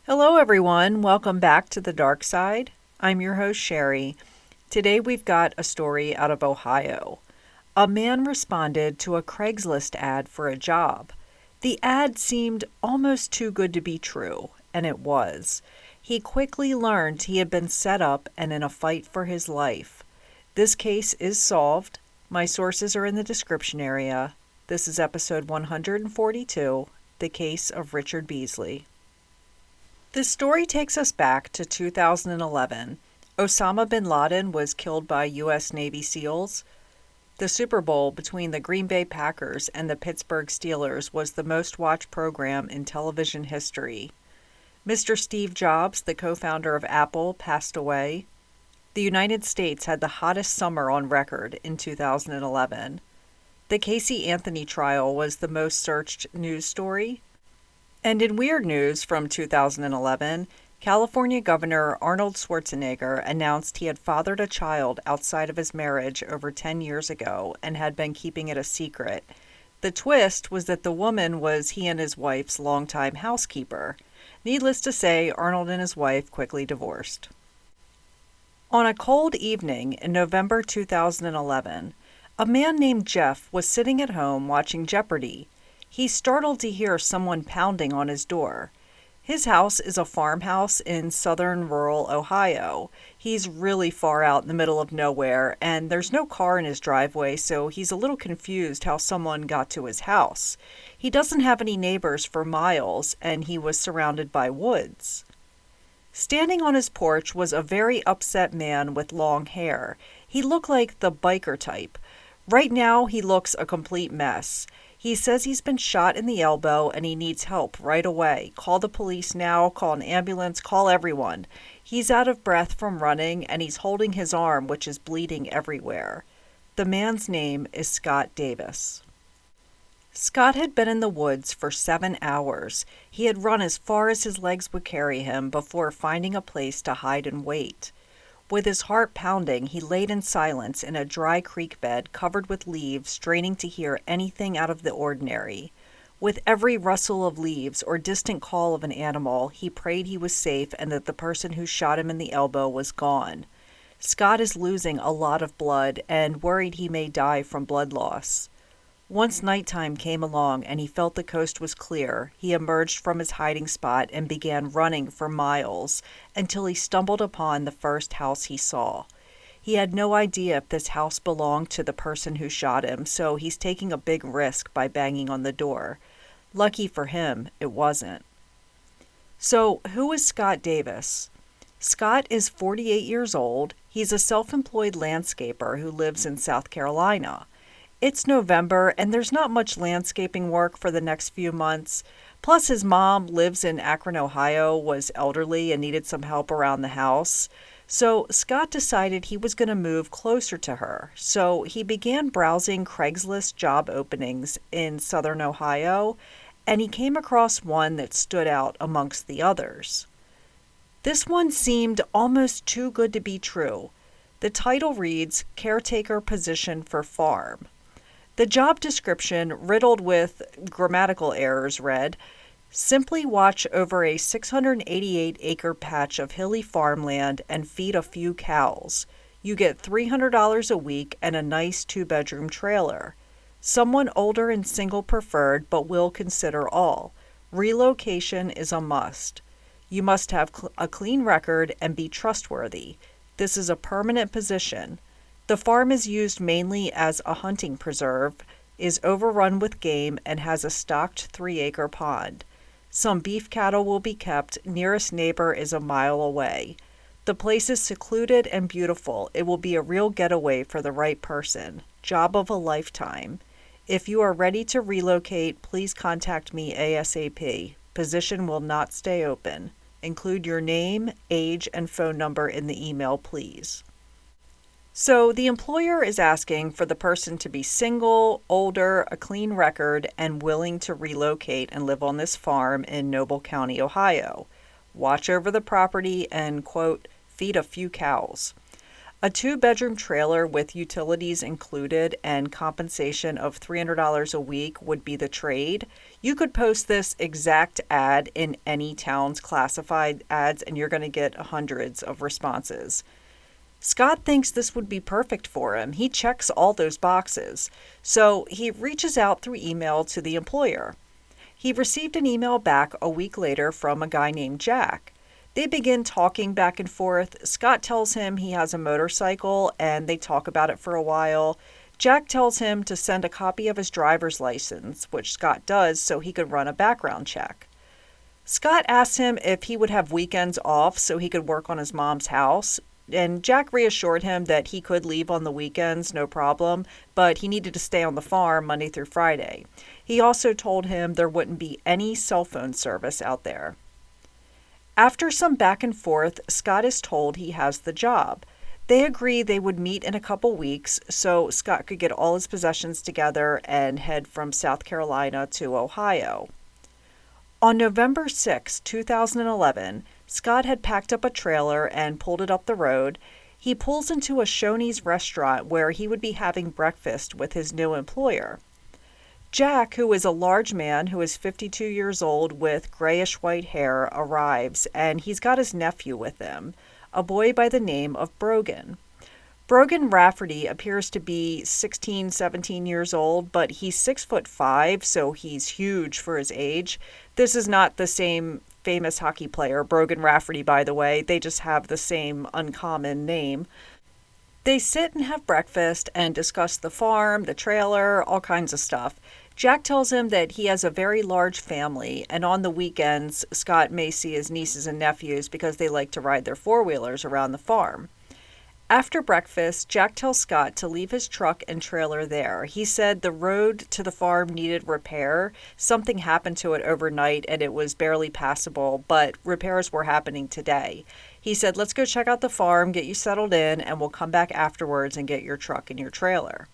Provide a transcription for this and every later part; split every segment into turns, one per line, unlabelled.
Hello, everyone. Welcome back to the Dark Side. I'm your host, Sherry. Today we've got a story out of Ohio. A man responded to a Craigslist ad for a job. The ad seemed almost too good to be true, and it was. He quickly learned he had been set up and in a fight for his life. This case is solved. My sources are in the description area. This is episode 142, The Case of Richard Beasley. This story takes us back to 2011. Osama bin Laden was killed by U.S. Navy SEALs. The Super Bowl between the Green Bay Packers and the Pittsburgh Steelers was the most watched program in television history. Mr. Steve Jobs, the co-founder of Apple, passed away. The United States had the hottest summer on record in 2011. The Casey Anthony trial was the most searched news story. And in weird news from 2011, California Governor Arnold Schwarzenegger announced he had fathered a child outside of his marriage over 10 years ago and had been keeping it a secret. The twist was that the woman was he and his wife's longtime housekeeper. Needless to say, Arnold and his wife quickly divorced. On a cold evening in November 2011, a man named Jeff was sitting at home watching Jeopardy! He's startled to hear someone pounding on his door. His house is a farmhouse in southern rural Ohio. He's really far out in the middle of nowhere, and there's no car in his driveway, so he's a little confused how someone got to his house. He doesn't have any neighbors for miles, and he was surrounded by woods. Standing on his porch was a very upset man with long hair. He looked like the biker type. Right now, he looks a complete mess. He says he's been shot in the elbow and he needs help right away. Call the police now, call an ambulance, call everyone. He's out of breath from running and he's holding his arm, which is bleeding everywhere. The man's name is Scott Davis. Scott had been in the woods for 7 hours. He had run as far as his legs would carry him before finding a place to hide and wait. With his heart pounding, he laid in silence in a dry creek bed covered with leaves, straining to hear anything out of the ordinary. With every rustle of leaves or distant call of an animal, he prayed he was safe and that the person who shot him in the elbow was gone. Scott is losing a lot of blood and worried he may die from blood loss. Once nighttime came along and he felt the coast was clear, he emerged from his hiding spot and began running for miles until he stumbled upon the first house he saw. He had no idea if this house belonged to the person who shot him, so he's taking a big risk by banging on the door. Lucky for him, it wasn't. So, who is Scott Davis? Scott is 48 years old. He's a self-employed landscaper who lives in South Carolina. It's November, and there's not much landscaping work for the next few months. Plus, his mom lives in Akron, Ohio, was elderly and needed some help around the house. So Scott decided he was going to move closer to her. So he began browsing Craigslist job openings in southern Ohio, and he came across one that stood out amongst the others. This one seemed almost too good to be true. The title reads, Caretaker Position for Farm. The job description, riddled with grammatical errors, read, simply watch over a 688-acre patch of hilly farmland and feed a few cows. You get $300 a week and a nice 2-bedroom trailer. Someone older and single preferred, but will consider all. Relocation is a must. You must have a clean record and be trustworthy. This is a permanent position. The farm is used mainly as a hunting preserve, is overrun with game, and has a stocked 3-acre pond. Some beef cattle will be kept. Nearest neighbor is a mile away. The place is secluded and beautiful. It will be a real getaway for the right person. Job of a lifetime. If you are ready to relocate, please contact me ASAP. Position will not stay open. Include your name, age, and phone number in the email, please. So the employer is asking for the person to be single, older, a clean record, and willing to relocate and live on this farm in Noble County, Ohio. Watch over the property and, quote, feed a few cows. A 2-bedroom trailer with utilities included and compensation of $300 a week would be the trade. You could post this exact ad in any town's classified ads and you're going to get hundreds of responses. Scott thinks this would be perfect for him. He checks all those boxes. So he reaches out through email to the employer. He received an email back a week later from a guy named Jack. They begin talking back and forth. Scott tells him he has a motorcycle and they talk about it for a while. Jack tells him to send a copy of his driver's license, which Scott does so he could run a background check. Scott asks him if he would have weekends off so he could work on his mom's house. And Jack reassured him that he could leave on the weekends, no problem, but he needed to stay on the farm Monday through Friday. He also told him there wouldn't be any cell phone service out there. After some back and forth, Scott is told he has the job. They agree they would meet in a couple weeks so Scott could get all his possessions together and head from South Carolina to Ohio. On November 6, 2011, Scott had packed up a trailer and pulled it up the road. He pulls into a Shoney's restaurant where he would be having breakfast with his new employer. Jack, who is a large man who is 52 years old with grayish-white hair, arrives, and he's got his nephew with him, a boy by the name of Brogan. Brogan Rafferty appears to be 16, 17 years old, but he's 6'5", so he's huge for his age. This is not the same famous hockey player, Brogan Rafferty, by the way. They just have the same uncommon name. They sit and have breakfast and discuss the farm, the trailer, all kinds of stuff. Jack tells him that he has a very large family, and on the weekends, Scott may see his nieces and nephews because they like to ride their four-wheelers around the farm. After breakfast, Jack tells Scott to leave his truck and trailer there. He said the road to the farm needed repair. Something happened to it overnight and it was barely passable, but repairs were happening today. He said, let's go check out the farm, get you settled in, and we'll come back afterwards and get your truck and your trailer.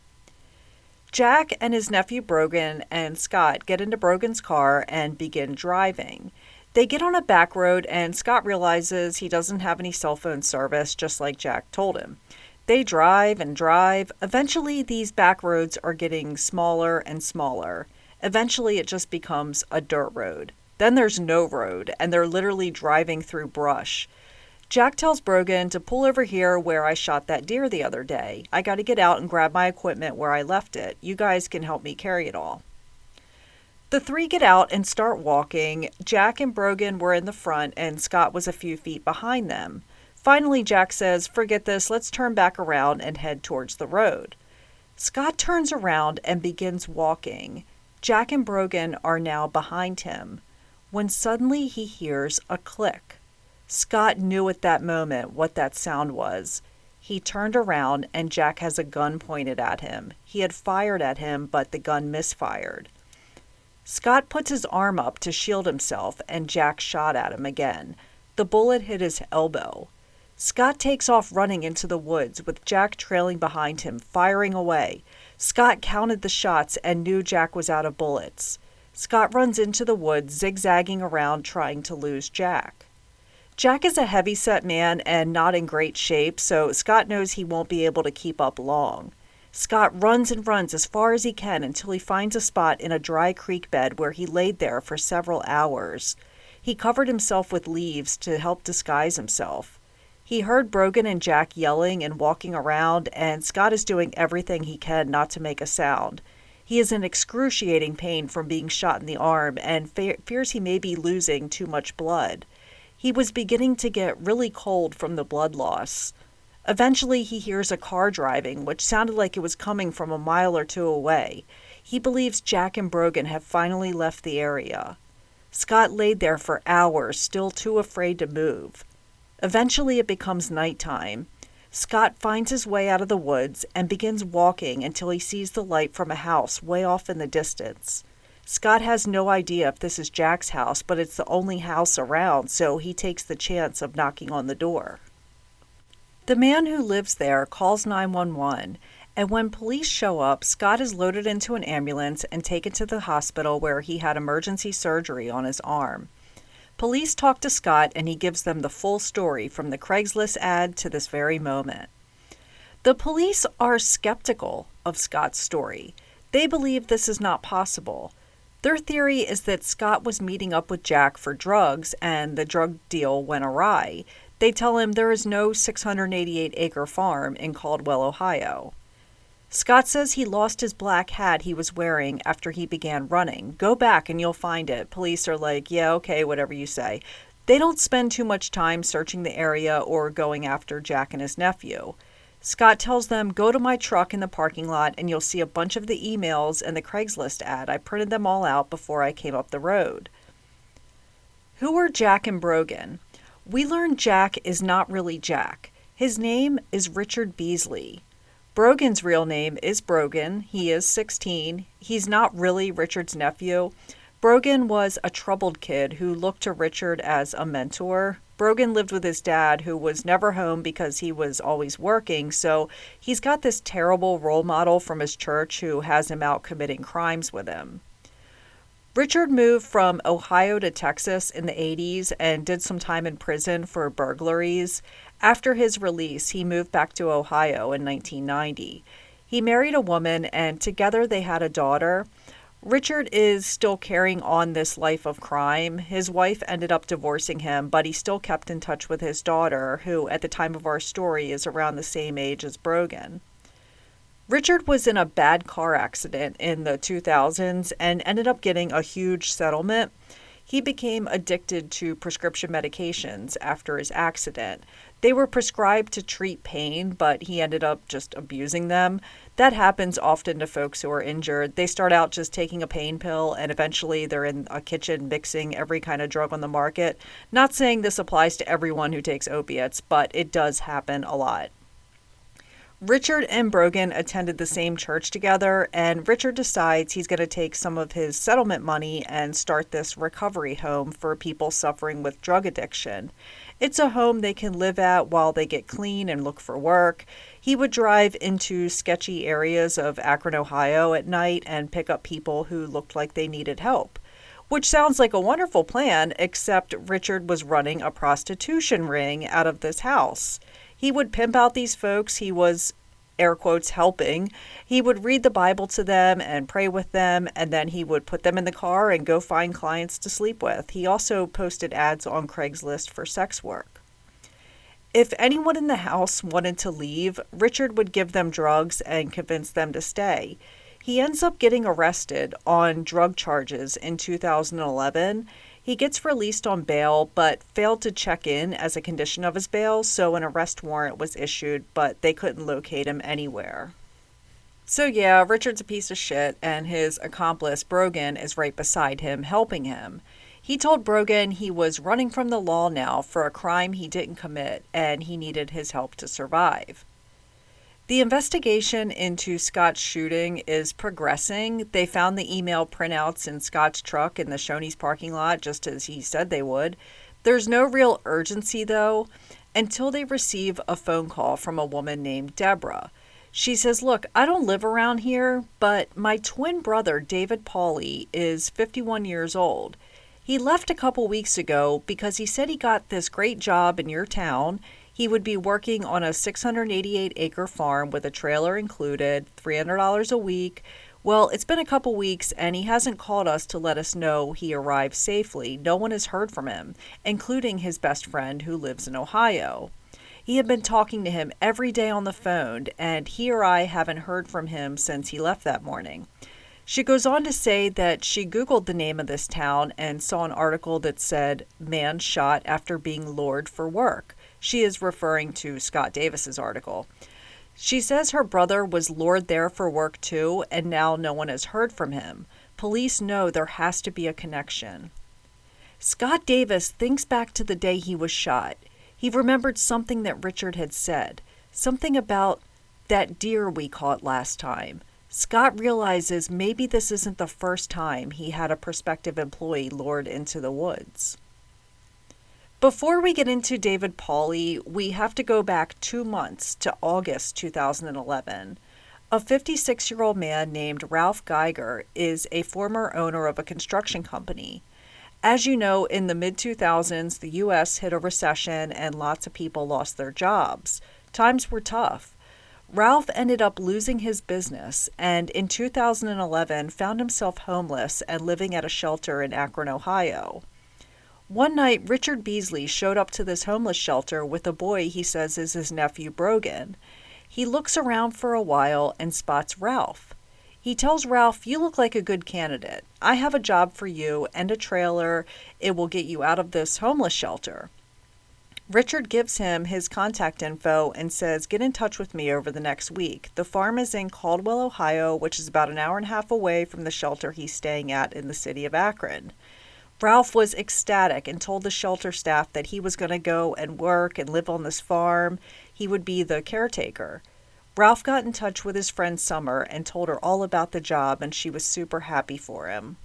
Jack and his nephew Brogan and Scott get into Brogan's car and begin driving. They get on a back road and Scott realizes he doesn't have any cell phone service, just like Jack told him. They drive and drive. Eventually, these back roads are getting smaller and smaller. Eventually, it just becomes a dirt road. Then there's no road, and they're literally driving through brush. Jack tells Brogan to pull over here where I shot that deer the other day. I got to get out and grab my equipment where I left it. You guys can help me carry it all. The three get out and start walking. Jack and Brogan were in the front and Scott was a few feet behind them. Finally, Jack says, forget this, let's turn back around and head towards the road. Scott turns around and begins walking. Jack and Brogan are now behind him, when suddenly he hears a click. Scott knew at that moment what that sound was. He turned around and Jack has a gun pointed at him. He had fired at him, but the gun misfired. Scott puts his arm up to shield himself, and Jack shot at him again. The bullet hit his elbow. Scott takes off running into the woods, with Jack trailing behind him, firing away. Scott counted the shots and knew Jack was out of bullets. Scott runs into the woods, zigzagging around, trying to lose Jack. Jack is a heavy-set man and not in great shape, so Scott knows he won't be able to keep up long. Scott runs and runs as far as he can until he finds a spot in a dry creek bed where he laid there for several hours. He covered himself with leaves to help disguise himself. He heard Brogan and Jack yelling and walking around, and Scott is doing everything he can not to make a sound. He is in excruciating pain from being shot in the arm and fears he may be losing too much blood. He was beginning to get really cold from the blood loss. Eventually, he hears a car driving, which sounded like it was coming from a mile or two away. He believes Jack and Brogan have finally left the area. Scott laid there for hours, still too afraid to move. Eventually, it becomes nighttime. Scott finds his way out of the woods and begins walking until he sees the light from a house way off in the distance. Scott has no idea if this is Jack's house, but it's the only house around, so he takes the chance of knocking on the door. The man who lives there calls 911, and when police show up, Scott is loaded into an ambulance and taken to the hospital where he had emergency surgery on his arm. Police talk to Scott and he gives them the full story from the Craigslist ad to this very moment. The police are skeptical of Scott's story. They believe this is not possible. Their theory is that Scott was meeting up with Jack for drugs and the drug deal went awry. They tell him there is no 688-acre farm in Caldwell, Ohio. Scott says he lost his black hat he was wearing after he began running. Go back and you'll find it. Police are like, yeah, okay, whatever you say. They don't spend too much time searching the area or going after Jack and his nephew. Scott tells them, go to my truck in the parking lot and you'll see a bunch of the emails and the Craigslist ad. I printed them all out before I came up the road. Who are Jack and Brogan? We learn Jack is not really Jack. His name is Richard Beasley. Brogan's real name is Brogan. He is 16. He's not really Richard's nephew. Brogan was a troubled kid who looked to Richard as a mentor. Brogan lived with his dad, who was never home because he was always working, so he's got this terrible role model from his church who has him out committing crimes with him. Richard moved from Ohio to Texas in the 80s and did some time in prison for burglaries. After his release, he moved back to Ohio in 1990. He married a woman, and together they had a daughter. Richard is still carrying on this life of crime. His wife ended up divorcing him, but he still kept in touch with his daughter, who at the time of our story is around the same age as Brogan. Richard was in a bad car accident in the 2000s and ended up getting a huge settlement. He became addicted to prescription medications after his accident. They were prescribed to treat pain, but he ended up just abusing them. That happens often to folks who are injured. They start out just taking a pain pill, and eventually they're in a kitchen mixing every kind of drug on the market. Not saying this applies to everyone who takes opiates, but it does happen a lot. Richard and Brogan attended the same church together, and Richard decides he's going to take some of his settlement money and start this recovery home for people suffering with drug addiction. It's a home they can live at while they get clean and look for work. He would drive into sketchy areas of Akron, Ohio at night and pick up people who looked like they needed help. Which sounds like a wonderful plan, except Richard was running a prostitution ring out of this house. He would pimp out these folks he was, air quotes, helping. He would read the Bible to them and pray with them, and then he would put them in the car and go find clients to sleep with. He also posted ads on Craigslist for sex work. If anyone in the house wanted to leave, Richard would give them drugs and convince them to stay. He ends up getting arrested on drug charges in 2011. He gets released on bail, but failed to check in as a condition of his bail, so an arrest warrant was issued, but they couldn't locate him anywhere. So yeah, Richard's a piece of shit, and his accomplice, Brogan, is right beside him, helping him. He told Brogan he was running from the law now for a crime he didn't commit, and he needed his help to survive. The investigation into Scott's shooting is progressing. They found the email printouts in Scott's truck in the Shoney's parking lot, just as he said they would. There's no real urgency, though, until they receive a phone call from a woman named Deborah. She says, look, I don't live around here, but my twin brother, David Pauly, is 51 years old. He left a couple weeks ago because he said he got this great job in your town. He would be working on a 688-acre farm with a trailer included, $300 a week. Well, it's been a couple weeks, and he hasn't called us to let us know he arrived safely. No one has heard from him, including his best friend who lives in Ohio. He had been talking to him every day on the phone, and he or I haven't heard from him since he left that morning. She goes on to say that she Googled the name of this town and saw an article that said, "Man shot after being lured for work." She is referring to Scott Davis's article. She says her brother was lured there for work too, and now no one has heard from him. Police know there has to be a connection. Scott Davis thinks back to the day he was shot. He remembered something that Richard had said, something about that deer we caught last time. Scott realizes maybe this isn't the first time he had a prospective employee lured into the woods. Before we get into David Pauly, we have to go back 2 months to August 2011. A 56-year-old man named Ralph Geiger is a former owner of a construction company. As you know, in the mid-2000s, the U.S. hit a recession and lots of people lost their jobs. Times were tough. Ralph ended up losing his business and in 2011 found himself homeless and living at a shelter in Akron, Ohio. One night, Richard Beasley showed up to this homeless shelter with a boy he says is his nephew Brogan. He looks around for a while and spots Ralph. He tells Ralph, "You look like a good candidate. I have a job for you and a trailer. It will get you out of this homeless shelter." Richard gives him his contact info and says, "Get in touch with me over the next week." The farm is in Caldwell, Ohio, which is about an hour and a half away from the shelter he's staying at in the city of Akron. Ralph was ecstatic and told the shelter staff that he was going to go and work and live on this farm. He would be the caretaker. Ralph got in touch with his friend Summer and told her all about the job, and she was super happy for him.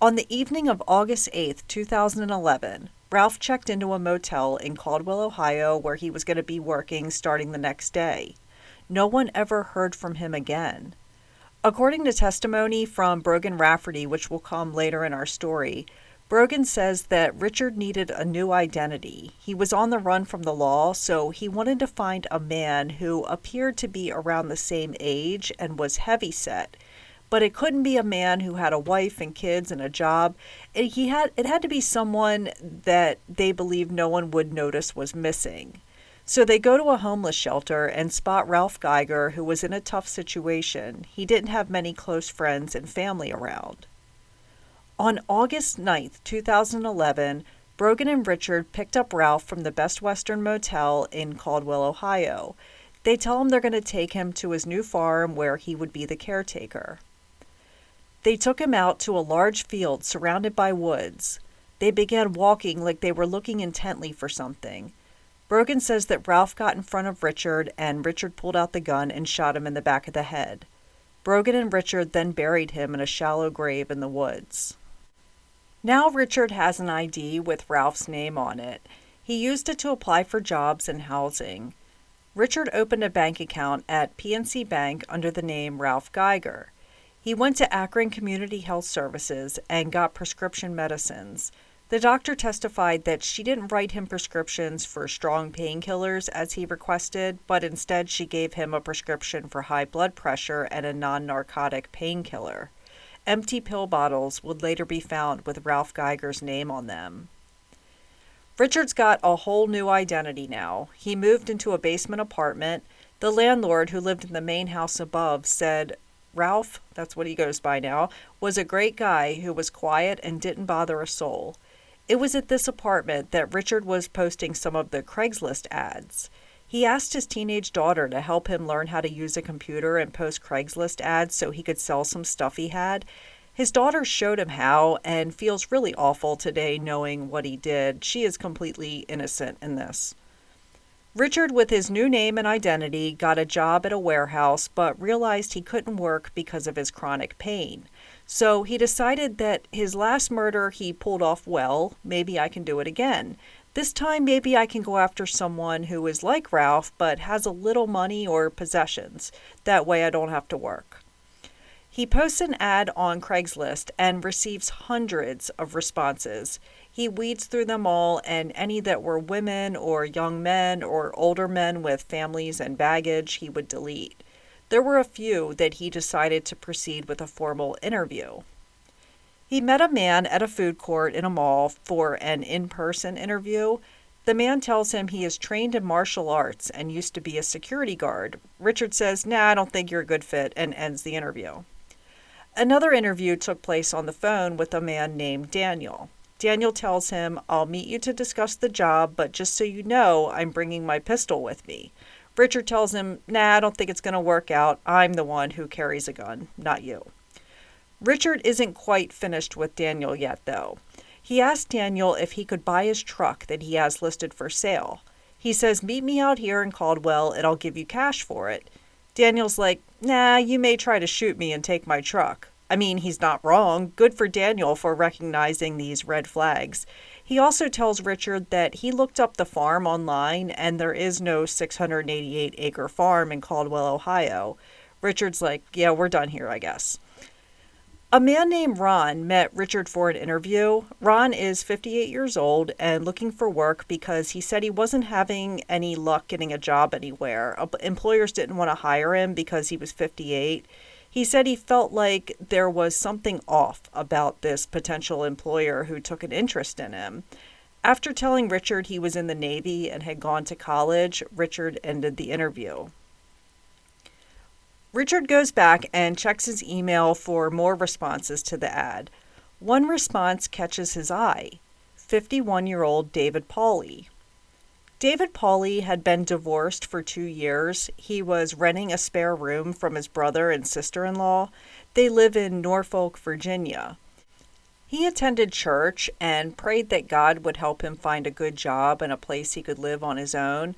On the evening of August 8th, 2011, Ralph checked into a motel in Caldwell, Ohio, where he was going to be working starting the next day. No one ever heard from him again. According to testimony from Brogan Rafferty, which will come later in our story, Brogan says that Richard needed a new identity. He was on the run from the law, so he wanted to find a man who appeared to be around the same age and was heavyset. But it couldn't be a man who had a wife and kids and a job. It had to be someone that they believed no one would notice was missing. So they go to a homeless shelter and spot Ralph Geiger, who was in a tough situation. He didn't have many close friends and family around. On August 9th, 2011, Brogan and Richard picked up Ralph from the Best Western Motel in Caldwell, Ohio. They tell him they're going to take him to his new farm where he would be the caretaker. They took him out to a large field surrounded by woods. They began walking like they were looking intently for something. Brogan says that Ralph got in front of Richard, and Richard pulled out the gun and shot him in the back of the head. Brogan and Richard then buried him in a shallow grave in the woods. Now Richard has an ID with Ralph's name on it. He used it to apply for jobs and housing. Richard opened a bank account at PNC Bank under the name Ralph Geiger. He went to Akron Community Health Services and got prescription medicines. The doctor testified that she didn't write him prescriptions for strong painkillers as he requested, but instead she gave him a prescription for high blood pressure and a non-narcotic painkiller. Empty pill bottles would later be found with Ralph Geiger's name on them. Richard's got a whole new identity now. He moved into a basement apartment. The landlord, who lived in the main house above, said Ralph, that's what he goes by now, was a great guy who was quiet and didn't bother a soul. It was at this apartment that Richard was posting some of the Craigslist ads. He asked his teenage daughter to help him learn how to use a computer and post Craigslist ads so he could sell some stuff he had. His daughter showed him how and feels really awful today knowing what he did. She is completely innocent in this. Richard, with his new name and identity, got a job at a warehouse but realized he couldn't work because of his chronic pain. So he decided that his last murder he pulled off well. Maybe I can do it again. This time maybe I can go after someone who is like Ralph but has a little money or possessions. That way I don't have to work. He posts an ad on Craigslist and receives hundreds of responses. He weeds through them all, and any that were women or young men or older men with families and baggage he would delete. There were a few that he decided to proceed with a formal interview. He met a man at a food court in a mall for an in-person interview. The man tells him he is trained in martial arts and used to be a security guard. Richard says, "Nah, I don't think you're a good fit," and ends the interview. Another interview took place on the phone with a man named Daniel. Daniel tells him, "I'll meet you to discuss the job, but just so you know, I'm bringing my pistol with me." Richard tells him, "Nah, I don't think it's going to work out. I'm the one who carries a gun, not you." Richard isn't quite finished with Daniel yet, though. He asked Daniel if he could buy his truck that he has listed for sale. He says, "Meet me out here in Caldwell and I'll give you cash for it." Daniel's like, "Nah, you may try to shoot me and take my truck." I mean, he's not wrong. Good for Daniel for recognizing these red flags. He also tells Richard that he looked up the farm online and there is no 688-acre farm in Caldwell, Ohio. Richard's like, "Yeah, we're done here, I guess." A man named Ron met Richard for an interview. Ron is 58 years old and looking for work because he said he wasn't having any luck getting a job anywhere. Employers didn't want to hire him because he was 58. He said he felt like there was something off about this potential employer who took an interest in him. After telling Richard he was in the Navy and had gone to college, Richard ended the interview. Richard goes back and checks his email for more responses to the ad. One response catches his eye: 51-year-old David Pauley. David Pauley had been divorced for 2 years. He was renting a spare room from his brother and sister-in-law. They live in Norfolk, Virginia. He attended church and prayed that God would help him find a good job and a place he could live on his own.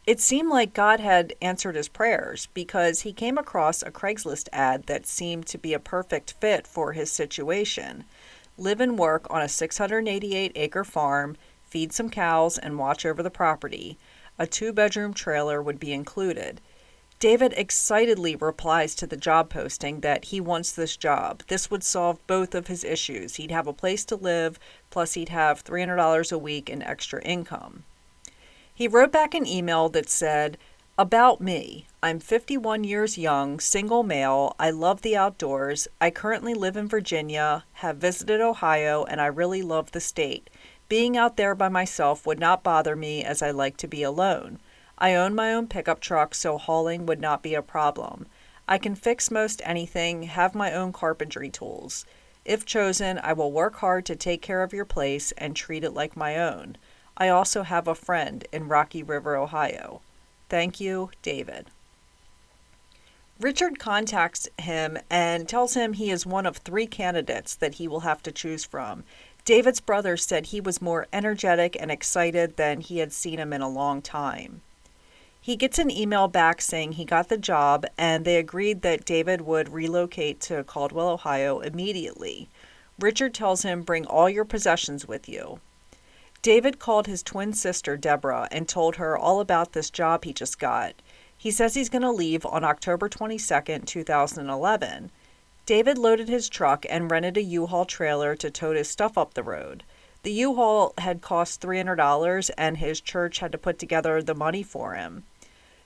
It seemed like God had answered his prayers because he came across a Craigslist ad that seemed to be a perfect fit for his situation. Live and work on a 688-acre farm, feed some cows, and watch over the property. A 2-bedroom trailer would be included. David excitedly replies to the job posting that he wants this job. This would solve both of his issues. He'd have a place to live, plus he'd have $300 a week in extra income. He wrote back an email that said, "About me. I'm 51 years young, single male. I love the outdoors. I currently live in Virginia, have visited Ohio, and I really love the state. Being out there by myself would not bother me as I like to be alone. I own my own pickup truck, so hauling would not be a problem. I can fix most anything, have my own carpentry tools. If chosen, I will work hard to take care of your place and treat it like my own. I also have a friend in Rocky River, Ohio. Thank you, David." Richard contacts him and tells him he is one of 3 candidates that he will have to choose from. David's brother said he was more energetic and excited than he had seen him in a long time. He gets an email back saying he got the job, and they agreed that David would relocate to Caldwell, Ohio immediately. Richard tells him, "Bring all your possessions with you." David called his twin sister, Deborah, and told her all about this job he just got. He says he's going to leave on October 22nd, 2011. David loaded his truck and rented a U-Haul trailer to tote his stuff up the road. The U-Haul had cost $300, and his church had to put together the money for him.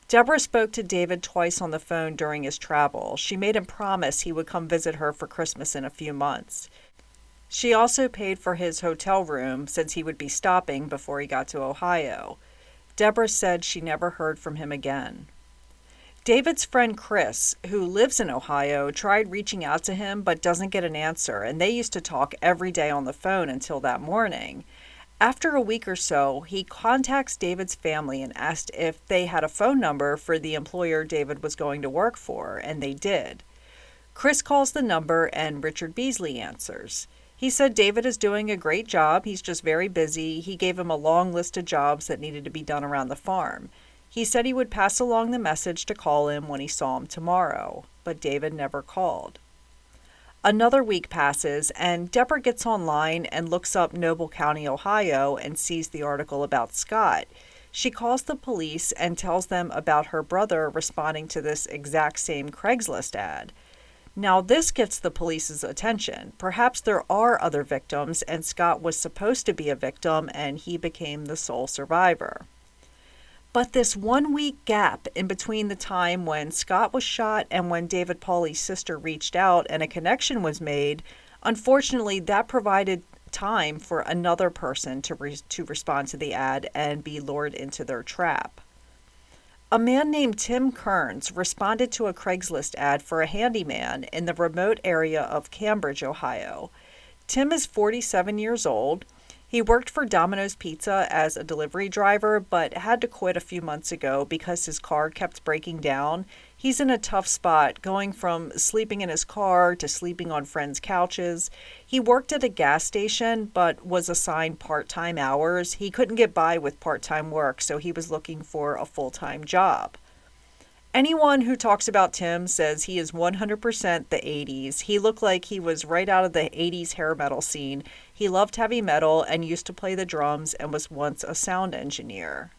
Deborah spoke to David twice on the phone during his travel. She made him promise he would come visit her for Christmas in a few months. She also paid for his hotel room since he would be stopping before he got to Ohio. Deborah said she never heard from him again. David's friend Chris, who lives in Ohio, tried reaching out to him but doesn't get an answer, and they used to talk every day on the phone until that morning. After a week or so, he contacts David's family and asked if they had a phone number for the employer David was going to work for, and they did. Chris calls the number and Richard Beasley answers. He said David is doing a great job. He's just very busy. He gave him a long list of jobs that needed to be done around the farm. He said he would pass along the message to call him when he saw him tomorrow, but David never called. Another week passes, and Deborah gets online and looks up Noble County, Ohio, and sees the article about Scott. She calls the police and tells them about her brother responding to this exact same Craigslist ad. Now, this gets the police's attention. Perhaps there are other victims, and Scott was supposed to be a victim, and he became the sole survivor. But this 1-week gap in between the time when Scott was shot and when David Pauley's sister reached out and a connection was made, unfortunately, that provided time for another person to respond to the ad and be lured into their trap. A man named Tim Kearns responded to a Craigslist ad for a handyman in the remote area of Cambridge, Ohio. Tim is 47 years old. He worked for Domino's Pizza as a delivery driver, but had to quit a few months ago because his car kept breaking down. He's in a tough spot, going from sleeping in his car to sleeping on friends' couches. He worked at a gas station, but was assigned part-time hours. He couldn't get by with part-time work, so he was looking for a full-time job. Anyone who talks about Tim says he is 100% the 80s. He looked like he was right out of the 80s hair metal scene. He loved heavy metal and used to play the drums and was once a sound engineer.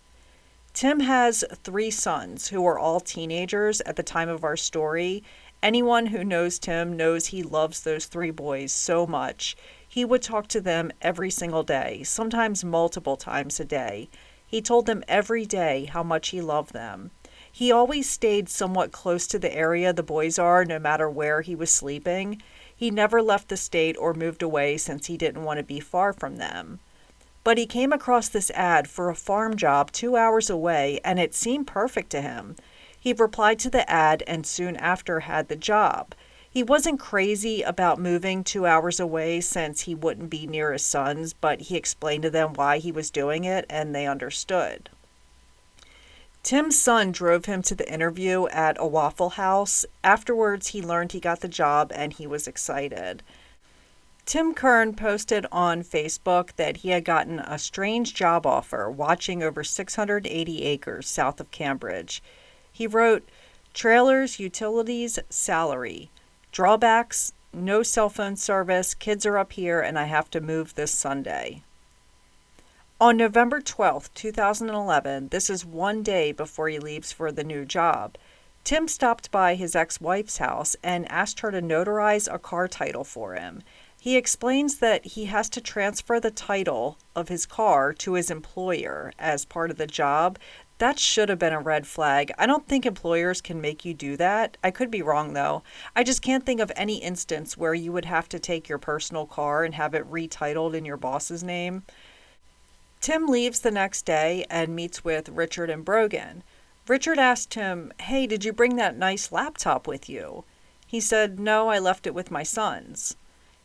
Tim has 3 sons who are all teenagers at the time of our story, Anyone who knows Tim knows he loves those three boys so much. He would talk to them every single day, sometimes multiple times a day. He told them every day how much he loved them. He always stayed somewhat close to the area the boys are, no matter where he was sleeping. He never left the state or moved away since he didn't want to be far from them. But he came across this ad for a farm job 2 hours away, and it seemed perfect to him. He replied to the ad and soon after had the job. He wasn't crazy about moving 2 hours away since he wouldn't be near his sons, but he explained to them why he was doing it, and they understood. Tim's son drove him to the interview at a Waffle House. Afterwards, he learned he got the job and he was excited. Tim Kern posted on Facebook that he had gotten a strange job offer watching over 680 acres south of Cambridge. He wrote, "Trailers, utilities, salary. Drawbacks, no cell phone service, kids are up here, and I have to move this Sunday." On November 12, 2011, this is one day before he leaves for the new job, Tim stopped by his ex-wife's house and asked her to notarize a car title for him. He explains that he has to transfer the title of his car to his employer as part of the job. That should have been a red flag. I don't think employers can make you do that. I could be wrong, though. I just can't think of any instance where you would have to take your personal car and have it retitled in your boss's name. Tim leaves the next day and meets with Richard and Brogan. Richard asked Tim, "Hey, did you bring that nice laptop with you?" He said, "No, I left it with my sons."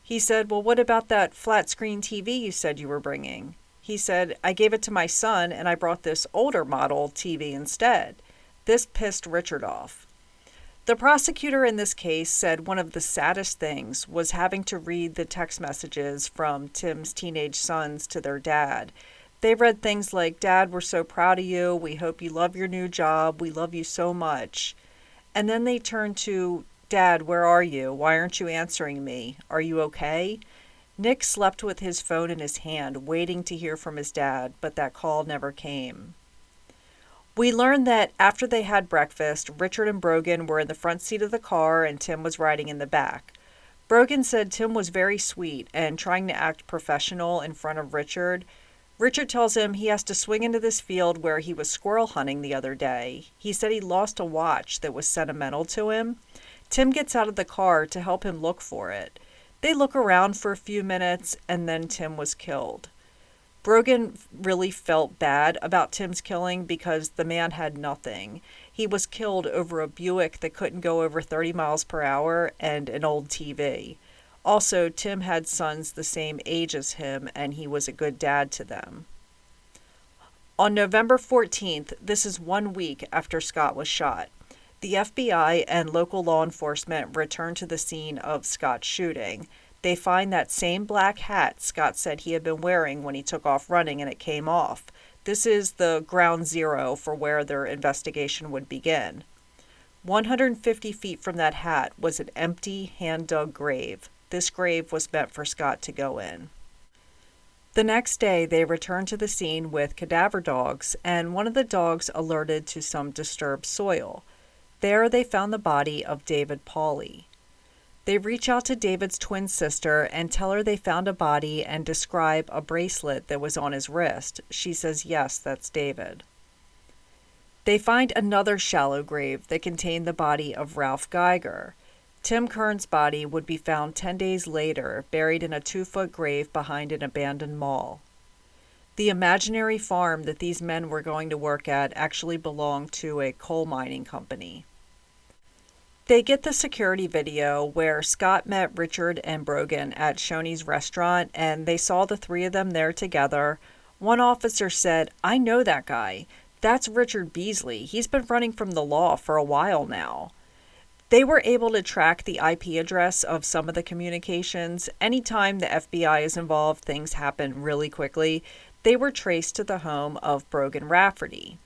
He said, "Well, what about that flat screen TV you said you were bringing?" He said, "I gave it to my son and I brought this older model TV instead." This pissed Richard off. The prosecutor in this case said one of the saddest things was having to read the text messages from Tim's teenage sons to their dad. They read things like, "Dad, we're so proud of you. We hope you love your new job. We love you so much." And then they turned to, "Dad, where are you? Why aren't you answering me? Are you okay?" Nick slept with his phone in his hand, waiting to hear from his dad, but that call never came. We learned that after they had breakfast, Richard and Brogan were in the front seat of the car and Tim was riding in the back. Brogan said Tim was very sweet and trying to act professional in front of Richard. Richard tells him he has to swing into this field where he was squirrel hunting the other day. He said he lost a watch that was sentimental to him. Tim gets out of the car to help him look for it. They look around for a few minutes and then Tim was killed. Brogan really felt bad about Tim's killing because the man had nothing. He was killed over a Buick that couldn't go over 30 miles per hour and an old TV. Also, Tim had sons the same age as him, and he was a good dad to them. On November 14th, this is 1 week after Scott was shot, the FBI and local law enforcement returned to the scene of Scott's shooting. They find that same black hat Scott said he had been wearing when he took off running and it came off. This is the ground zero for where their investigation would begin. 150 feet from that hat was an empty, hand-dug grave. This grave was meant for Scott to go in. The next day, they returned to the scene with cadaver dogs, and one of the dogs alerted to some disturbed soil. There, they found the body of David Pauley. They reach out to David's twin sister and tell her they found a body and describe a bracelet that was on his wrist. She says, "Yes, that's David." They find another shallow grave that contained the body of Ralph Geiger. Tim Kern's body would be found 10 days later, buried in a 2-foot grave behind an abandoned mall. The imaginary farm that these men were going to work at actually belonged to a coal mining company. They get the security video where Scott met Richard and Brogan at Shoney's restaurant, and they saw the three of them there together. One officer said, "I know that guy. That's Richard Beasley. He's been running from the law for a while now." They were able to track the IP address of some of the communications. Anytime the FBI is involved, things happen really quickly. They were traced to the home of Brogan Rafferty.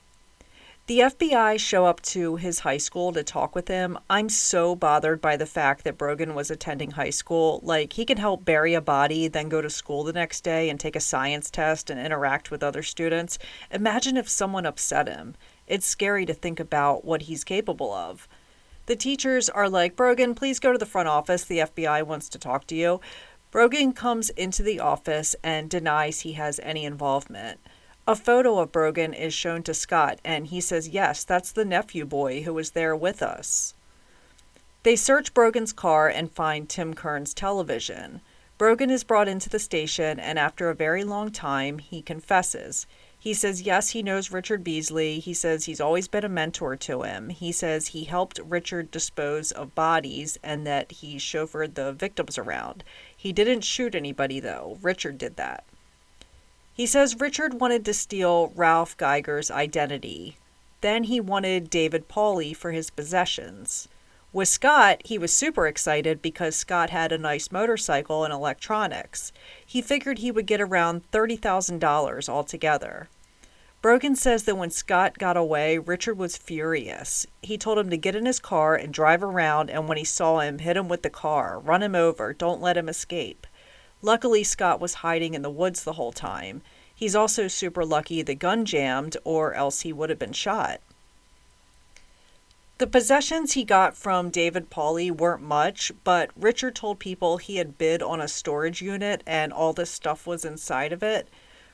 The FBI show up to his high school to talk with him. I'm so bothered by the fact that Brogan was attending high school. Like, he can help bury a body, then go to school the next day and take a science test and interact with other students. Imagine if someone upset him. It's scary to think about what he's capable of. The teachers are like, Brogan, please go to the front office. The FBI wants to talk to you. Brogan comes into the office and denies he has any involvement. A photo of Brogan is shown to Scott, and he says, yes, that's the nephew boy who was there with us. They search Brogan's car and find Tim Kern's television. Brogan is brought into the station, and after a very long time, he confesses. He says, yes, he knows Richard Beasley. He says he's always been a mentor to him. He says he helped Richard dispose of bodies and that he chauffeured the victims around. He didn't shoot anybody, though. Richard did that. He says Richard wanted to steal Ralph Geiger's identity. Then he wanted David Pauly for his possessions. With Scott, he was super excited because Scott had a nice motorcycle and electronics. He figured he would get around $30,000 altogether. Brogan says that when Scott got away, Richard was furious. He told him to get in his car and drive around, and when he saw him, hit him with the car, run him over, don't let him escape. Luckily, Scott was hiding in the woods the whole time. He's also super lucky the gun jammed, or else he would have been shot. The possessions he got from David Pauly weren't much, but Richard told people he had bid on a storage unit and all this stuff was inside of it.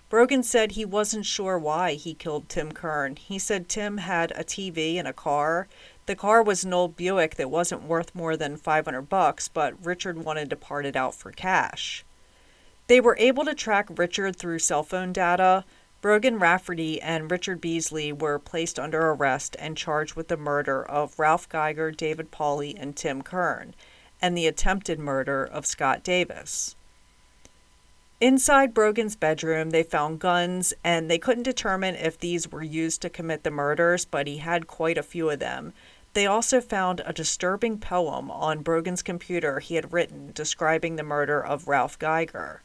Brogan said he wasn't sure why he killed Tim Kern. He said Tim had a TV and a car. The car was an old Buick that wasn't worth more than $500, but Richard wanted to part it out for cash. They were able to track Richard through cell phone data. Brogan Rafferty and Richard Beasley were placed under arrest and charged with the murder of Ralph Geiger, David Pauly, and Tim Kern, and the attempted murder of Scott Davis. Inside Brogan's bedroom, they found guns, and they couldn't determine if these were used to commit the murders, but he had quite a few of them. They also found a disturbing poem on Brogan's computer he had written describing the murder of Ralph Geiger.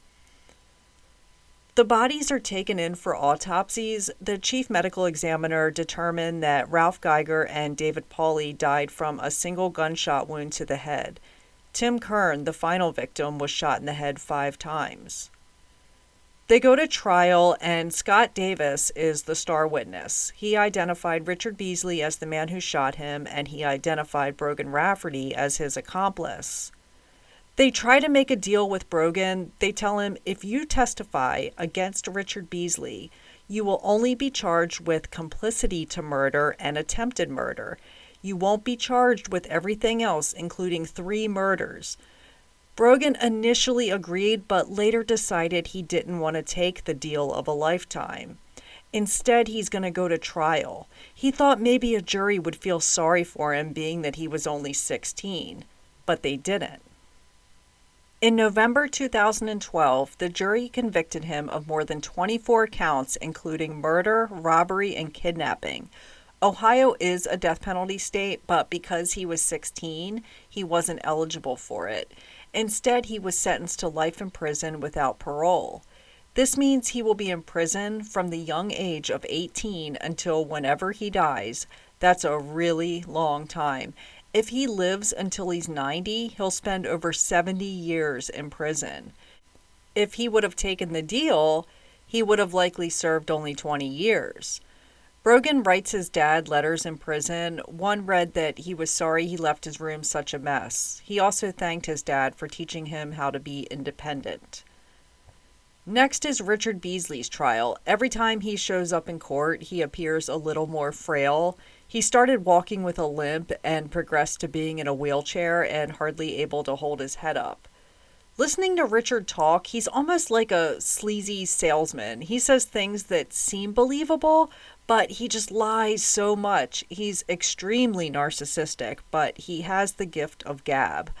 The bodies are taken in for autopsies. The chief medical examiner determined that Ralph Geiger and David Pauly died from a single gunshot wound to the head. Tim Kern, the final victim, was shot in the head 5 times. They go to trial, and Scott Davis is the star witness. He identified Richard Beasley as the man who shot him, and he identified Brogan Rafferty as his accomplice. They try to make a deal with Brogan. They tell him, if you testify against Richard Beasley, you will only be charged with complicity to murder and attempted murder. You won't be charged with everything else, including 3 murders. Brogan initially agreed, but later decided he didn't want to take the deal of a lifetime. Instead, he's going to go to trial. He thought maybe a jury would feel sorry for him, being that he was only 16, but they didn't. In November 2012, the jury convicted him of more than 24 counts, including murder, robbery, and kidnapping. Ohio is a death penalty state, but because he was 16, he wasn't eligible for it. Instead, he was sentenced to life in prison without parole. This means he will be in prison from the young age of 18 until whenever he dies. That's a really long time. If he lives until he's 90, he'll spend over 70 years in prison. If he would have taken the deal, he would have likely served only 20 years. Brogan writes his dad letters in prison. One read that he was sorry he left his room such a mess. He also thanked his dad for teaching him how to be independent. Next is Richard Beasley's trial. Every time he shows up in court, he appears a little more frail. He started walking with a limp and progressed to being in a wheelchair and hardly able to hold his head up. Listening to Richard talk, he's almost like a sleazy salesman. He says things that seem believable, but he just lies so much. He's extremely narcissistic, but he has the gift of gab.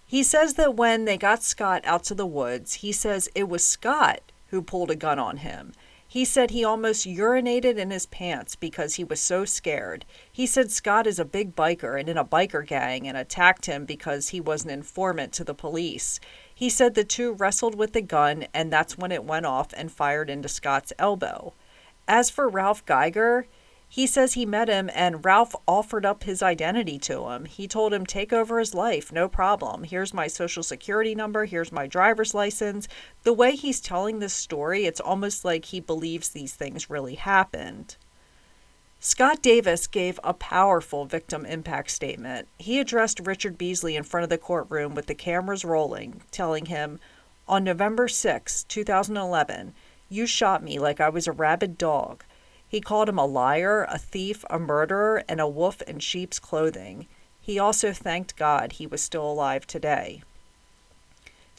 He says that when they got Scott out to the woods, he says it was Scott who pulled a gun on him. He said he almost urinated in his pants because he was so scared. He said Scott is a big biker and in a biker gang and attacked him because he was an informant to the police. He said the two wrestled with the gun, and that's when it went off and fired into Scott's elbow. As for Ralph Geiger, he says he met him and Ralph offered up his identity to him. He told him, take over his life, no problem. Here's my social security number, here's my driver's license. The way he's telling this story, it's almost like he believes these things really happened. Scott Davis gave a powerful victim impact statement. He addressed Richard Beasley in front of the courtroom with the cameras rolling, telling him, "On November 6, 2011, you shot me like I was a rabid dog." He called him a liar, a thief, a murderer, and a wolf in sheep's clothing. He also thanked God he was still alive today.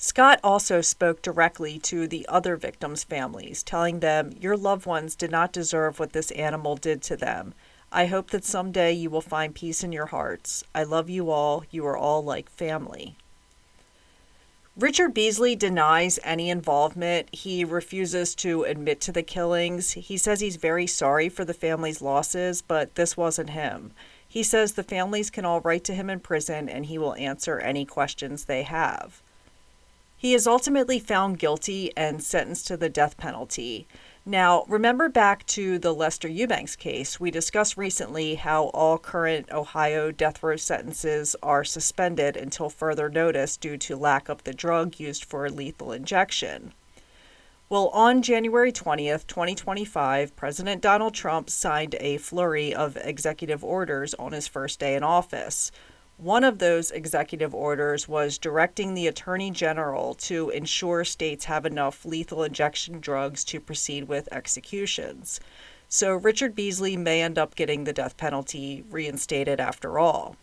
Scott also spoke directly to the other victims' families, telling them, "Your loved ones did not deserve what this animal did to them. I hope that someday you will find peace in your hearts. I love you all. You are all like family." Richard Beasley denies any involvement. He refuses to admit to the killings. He says he's very sorry for the family's losses, but this wasn't him. He says the families can all write to him in prison and he will answer any questions they have. He is ultimately found guilty and sentenced to the death penalty. Now, remember back to the Lester Eubanks case, we discussed recently how all current Ohio death row sentences are suspended until further notice due to lack of the drug used for lethal injection. Well, on January 20th, 2025, President Donald Trump signed a flurry of executive orders on his first day in office. One of those executive orders was directing the Attorney General to ensure states have enough lethal injection drugs to proceed with executions. So Richard Beasley may end up getting the death penalty reinstated after all.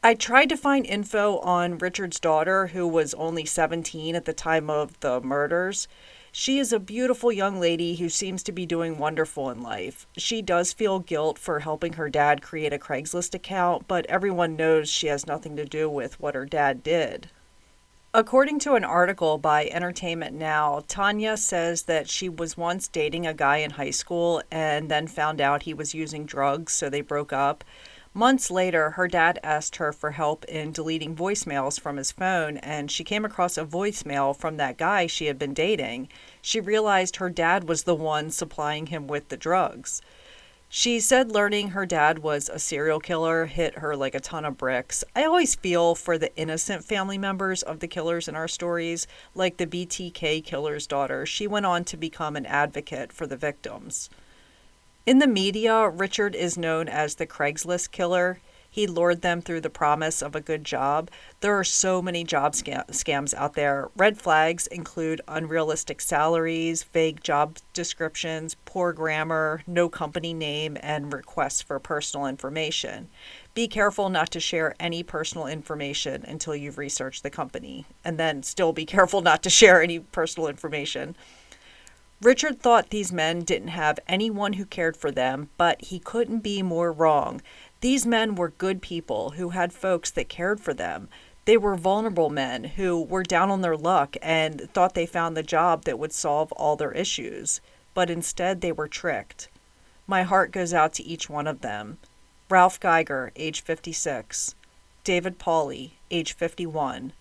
I tried to find info on Richard's daughter, who was only 17 at the time of the murders. She is a beautiful young lady who seems to be doing wonderful in life. She does feel guilt for helping her dad create a Craigslist account, but everyone knows she has nothing to do with what her dad did. According to an article by Entertainment Now, Tanya says that she was once dating a guy in high school and then found out he was using drugs, so they broke up. Months later, her dad asked her for help in deleting voicemails from his phone, and she came across a voicemail from that guy she had been dating. She realized her dad was the one supplying him with the drugs. She said learning her dad was a serial killer hit her like a ton of bricks. I always feel for the innocent family members of the killers in our stories, like the BTK killer's daughter. She went on to become an advocate for the victims. In the media, Richard is known as the Craigslist killer. He lured them through the promise of a good job. There are so many job scams out there. Red flags include unrealistic salaries, vague job descriptions, poor grammar, no company name, and requests for personal information. Be careful not to share any personal information until you've researched the company, and then still be careful not to share any personal information. Richard thought these men didn't have anyone who cared for them, but he couldn't be more wrong. These men were good people who had folks that cared for them. They were vulnerable men who were down on their luck and thought they found the job that would solve all their issues, but instead they were tricked. My heart goes out to each one of them. Ralph Geiger, age 56. David Pauly, age 51.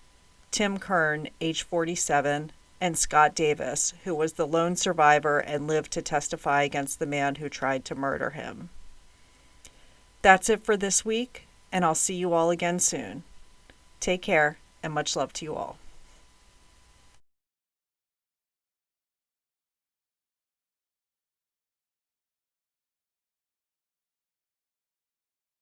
Tim Kern, age 47. And Scott Davis, who was the lone survivor and lived to testify against the man who tried to murder him. That's it for this week, and I'll see you all again soon. Take care, and much love to you all.